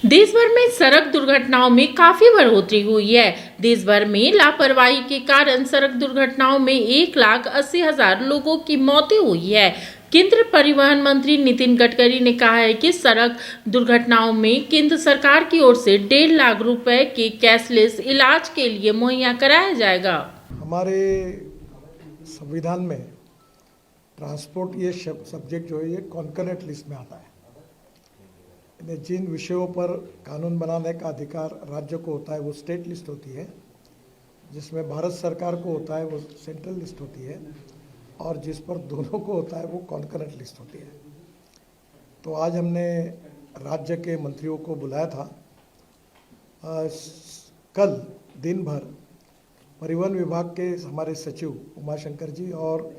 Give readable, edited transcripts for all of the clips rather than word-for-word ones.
देश भर में सड़क दुर्घटनाओं में काफी बढ़ोतरी हुई है। देश भर में लापरवाही के कारण सड़क दुर्घटनाओं में 1,80,000 लोगों की मौतें हुई है। केंद्रीय परिवहन मंत्री नितिन गडकरी ने कहा है कि सड़क दुर्घटनाओं में केंद्र सरकार की ओर से 1.5 लाख रुपए के कैशलेस इलाज के लिए मुहैया कराया जाएगा। हमारे संविधान में ट्रांसपोर्ट ये सब्जेक्ट जो है ये कॉन्करेंट लिस्ट में आता है। जिन विषयों पर कानून बनाने का अधिकार राज्य को होता है वो स्टेट लिस्ट होती है, जिसमें भारत सरकार को होता है वो सेंट्रल लिस्ट होती है, और जिस पर दोनों को होता है वो कॉन्करेंट लिस्ट होती है। तो आज हमने राज्य के मंत्रियों को बुलाया था। कल दिन भर परिवहन विभाग के हमारे सचिव उमाशंकर जी और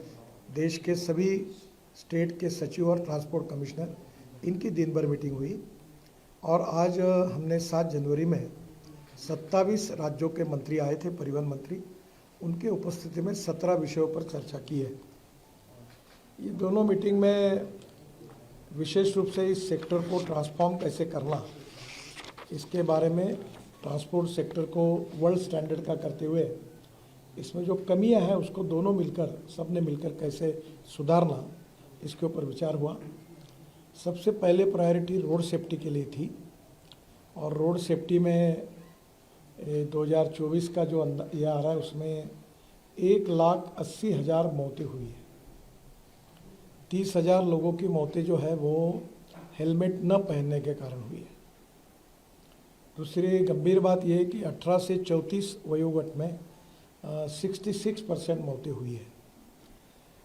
देश के सभी स्टेट के सचिव और ट्रांसपोर्ट कमिश्नर, इनकी दिन भर मीटिंग हुई। और आज हमने 7 जनवरी में 27 राज्यों के मंत्री आए थे, परिवहन मंत्री, उनके उपस्थिति में 17 विषयों पर चर्चा की है। ये दोनों मीटिंग में विशेष रूप से इस सेक्टर को ट्रांसफॉर्म कैसे करना, इसके बारे में ट्रांसपोर्ट सेक्टर को वर्ल्ड स्टैंडर्ड का करते हुए इसमें जो कमियां हैं उसको दोनों मिलकर, सबने मिलकर कैसे सुधारना, इसके ऊपर विचार हुआ। सबसे पहले प्रायोरिटी रोड सेफ्टी के लिए थी, और रोड सेफ्टी में 2024 का जो ये आ रहा है उसमें 1,80,000 मौतें हुई है। 30,000 लोगों की मौतें जो है वो हेलमेट न पहनने के कारण हुई है। दूसरी गंभीर बात यह है कि 18 से 34 वयोवर्ग में 66% मौतें हुई है।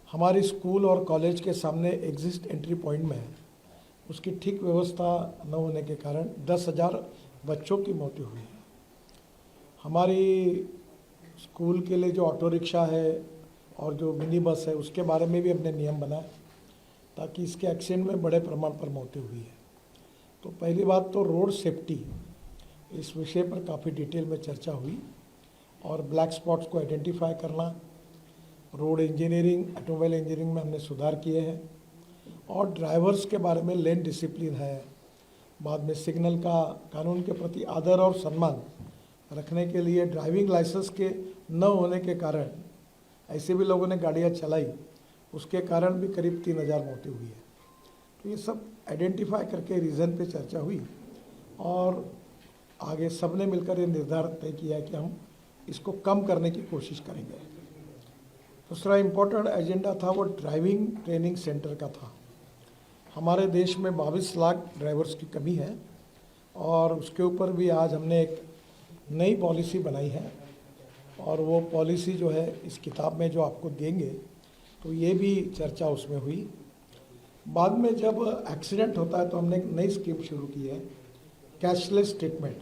हमारी स्कूल और कॉलेज के सामने एग्जिट एंट्री पॉइंट में उसकी ठीक व्यवस्था न होने के कारण 10,000 बच्चों की मौतें हुई है। हमारी स्कूल के लिए जो ऑटो रिक्शा है और जो मिनी बस है उसके बारे में भी हमने नियम बनाए ताकि इसके एक्सीडेंट में बड़े प्रमाण पर मौतें हुई है। तो पहली बात तो रोड सेफ्टी, इस विषय पर काफ़ी डिटेल में चर्चा हुई, और ब्लैक स्पॉट्स को आइडेंटिफाई करना, रोड इंजीनियरिंग, ऑटोमोबाइल इंजीनियरिंग में हमने सुधार किए हैं, और ड्राइवर्स के बारे में लेन डिसिप्लिन है। बाद में सिग्नल का कानून के प्रति आदर और सम्मान रखने के लिए ड्राइविंग लाइसेंस के न होने के कारण ऐसे भी लोगों ने गाड़ियाँ चलाई, उसके कारण भी करीब 3,000 मौतें हुई है। तो ये सब आइडेंटिफाई करके रीज़न पे चर्चा हुई, और आगे सबने मिलकर ये निर्धार तय किया है कि हम इसको कम करने की कोशिश करेंगे। दूसरा इम्पोर्टेंट एजेंडा था वो ड्राइविंग ट्रेनिंग सेंटर का था। हमारे देश में 22 लाख ड्राइवर्स की कमी है, और उसके ऊपर भी आज हमने एक नई पॉलिसी बनाई है, और वो पॉलिसी जो है इस किताब में जो आपको देंगे, तो ये भी चर्चा उसमें हुई। बाद में जब एक्सीडेंट होता है तो हमने एक नई स्कीम शुरू की है, कैशलेस ट्रीटमेंट,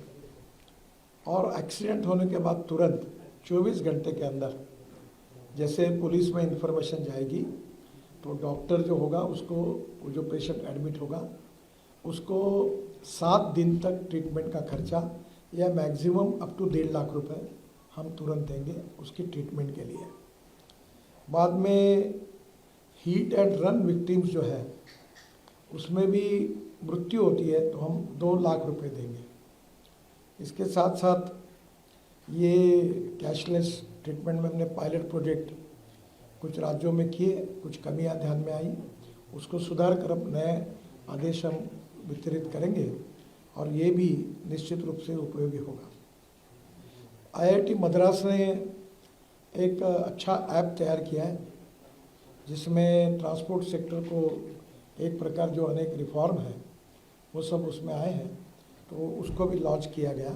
और एक्सीडेंट होने के बाद तुरंत 24 घंटे के अंदर जैसे पुलिस में इंफॉर्मेशन जाएगी तो डॉक्टर जो होगा उसको, वो जो पेशेंट एडमिट होगा उसको 7 दिन तक ट्रीटमेंट का खर्चा या मैक्सिमम अप टू 1.5 लाख रुपए हम तुरंत देंगे उसकी ट्रीटमेंट के लिए। बाद में हीट एंड रन विक्टिम्स जो है उसमें भी मृत्यु होती है तो हम 2 लाख रुपए देंगे। इसके साथ साथ ये कैशलेस ट्रीटमेंट में हमने पायलट प्रोजेक्ट कुछ राज्यों में किए, कुछ कमियां ध्यान में आई, उसको सुधार कर अब नए आदेश हम वितरित करेंगे, और ये भी निश्चित रूप से उपयोगी होगा। IIT मद्रास ने एक अच्छा ऐप तैयार किया है जिसमें ट्रांसपोर्ट सेक्टर को एक प्रकार जो अनेक रिफॉर्म है वो सब उसमें आए हैं, तो उसको भी लॉन्च किया गया।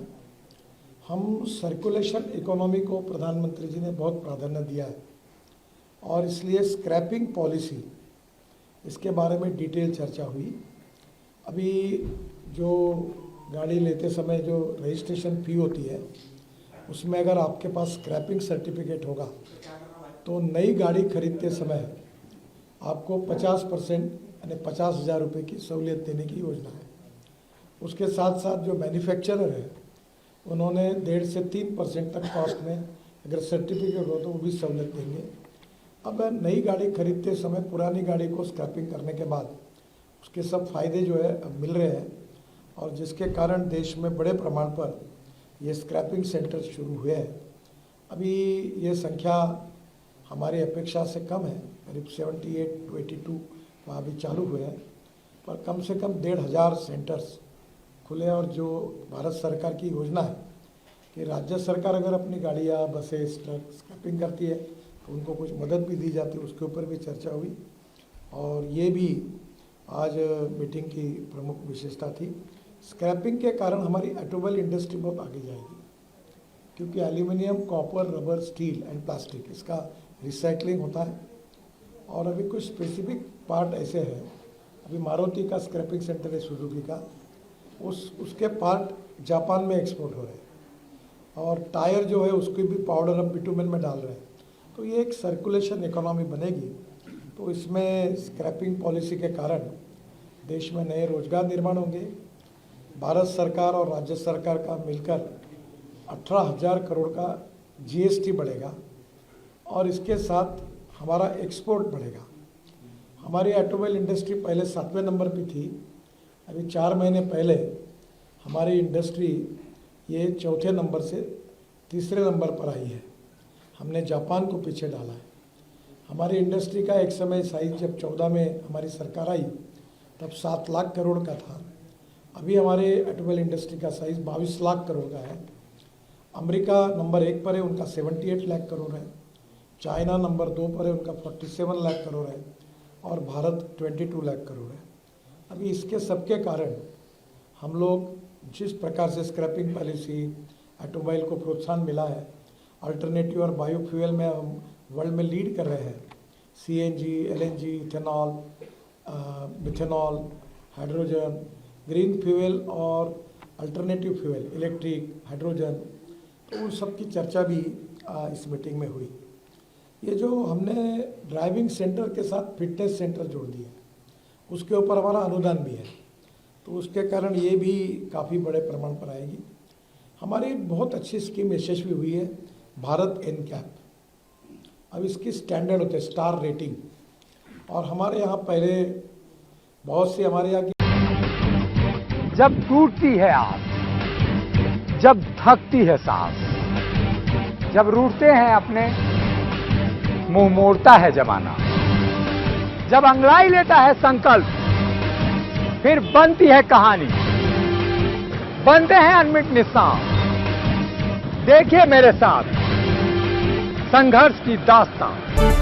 हम सर्कुलेशन इकोनॉमी को प्रधानमंत्री जी ने बहुत प्राधान्य दिया है, और इसलिए स्क्रैपिंग पॉलिसी, इसके बारे में डिटेल चर्चा हुई। अभी जो गाड़ी लेते समय जो रजिस्ट्रेशन फ़ी होती है उसमें अगर आपके पास स्क्रैपिंग सर्टिफिकेट होगा तो नई गाड़ी खरीदते समय आपको 50% यानी 50,000 रुपये की सहूलियत देने की योजना है। उसके साथ साथ जो मैन्युफैक्चरर है उन्होंने 1.5 से 3% तक कॉस्ट में अगर सर्टिफिकेट हो तो वो भी सहूलियत देंगे। अब नई गाड़ी खरीदते समय पुरानी गाड़ी को स्क्रैपिंग करने के बाद उसके सब फायदे जो है अब मिल रहे हैं, और जिसके कारण देश में बड़े प्रमाण पर ये स्क्रैपिंग सेंटर शुरू हुए हैं। अभी ये संख्या हमारी अपेक्षा से कम है, करीब 78 to 82 वहाँ भी चालू हुए हैं, पर कम से कम 1,500 सेंटर्स खुले। और जो भारत सरकार की योजना है कि राज्य सरकार अगर अपनी गाड़ियाँ, बसेस, ट्रक स्क्रैपिंग करती है तो उनको कुछ मदद भी दी जाती है, उसके ऊपर भी चर्चा हुई। और ये भी आज मीटिंग की प्रमुख विशेषता थी। स्क्रैपिंग के कारण हमारी ऑटोमोबाइल इंडस्ट्री बहुत आगे जाएगी, क्योंकि aluminium, copper, rubber, steel and plastic इसका रिसाइकलिंग होता है। और अभी कुछ स्पेसिफिक पार्ट ऐसे हैं, अभी मारुति का स्क्रैपिंग सेंटर है, सुजुकी का, उसके पार्ट जापान में एक्सपोर्ट हो रहे हैं। और टायर जो है उसकी भी पाउडर अब बिटुमेन में डाल रहे हैं। तो ये एक सर्कुलेशन इकोनॉमी बनेगी। तो इसमें स्क्रैपिंग पॉलिसी के कारण देश में नए रोजगार निर्माण होंगे। भारत सरकार और राज्य सरकार का मिलकर 18,000 करोड़ का जीएसटी बढ़ेगा और इसके साथ हमारा एक्सपोर्ट बढ़ेगा। हमारी ऑटोमोबाइल इंडस्ट्री पहले 7वें नंबर पे थी, अभी 4 महीने पहले हमारी इंडस्ट्री ये 4थे नंबर से 3रे नंबर पर आई है। हमने जापान को पीछे डाला है। हमारी इंडस्ट्री का एक समय साइज जब 14 में हमारी सरकार आई तब 7 लाख करोड़ का था। अभी हमारे ऑटोमोबाइल इंडस्ट्री का साइज 22 लाख करोड़ का है। अमेरिका नंबर 1 पर है, उनका 78 लाख करोड़ है। चाइना नंबर 2 पर है, उनका 47 लाख करोड़ है। और भारत 22 लाख करोड़ है। अभी इसके सबके कारण हम लोग जिस प्रकार से स्क्रैपिंग पॉलिसी, ऑटोमोबाइल को प्रोत्साहन मिला है, अल्टरनेटिव और बायोफ्यूल में हम वर्ल्ड में लीड कर रहे हैं। CNG, LNG, ethanol, methanol, hydrogen, green fuel और अल्टरनेटिव फ्यूल, इलेक्ट्रिक, हाइड्रोजन, तो उन सब की चर्चा भी इस मीटिंग में हुई। ये जो हमने ड्राइविंग सेंटर के साथ फिटनेस सेंटर जोड़ दिए, उसके ऊपर हमारा अनुदान भी है, तो उसके कारण ये भी काफ़ी बड़े प्रमाण पर आएगी। हमारी बहुत अच्छी स्कीम यशस्वी हुई है, भारत एनकैप। अब इसकी स्टैंडर्ड होते हैं, स्टार रेटिंग। और हमारे यहाँ पहले बहुत सी हमारे यहाँ की जब टूटती है आस, जब थकती है सांस, जब रूठते हैं अपने, मुंह मोड़ता है जमाना, जब अंगड़ाई लेता है संकल्प, फिर बनती है कहानी, बनते हैं अनमिट निशान। देखिए मेरे साथ संघर्ष की दास्तान।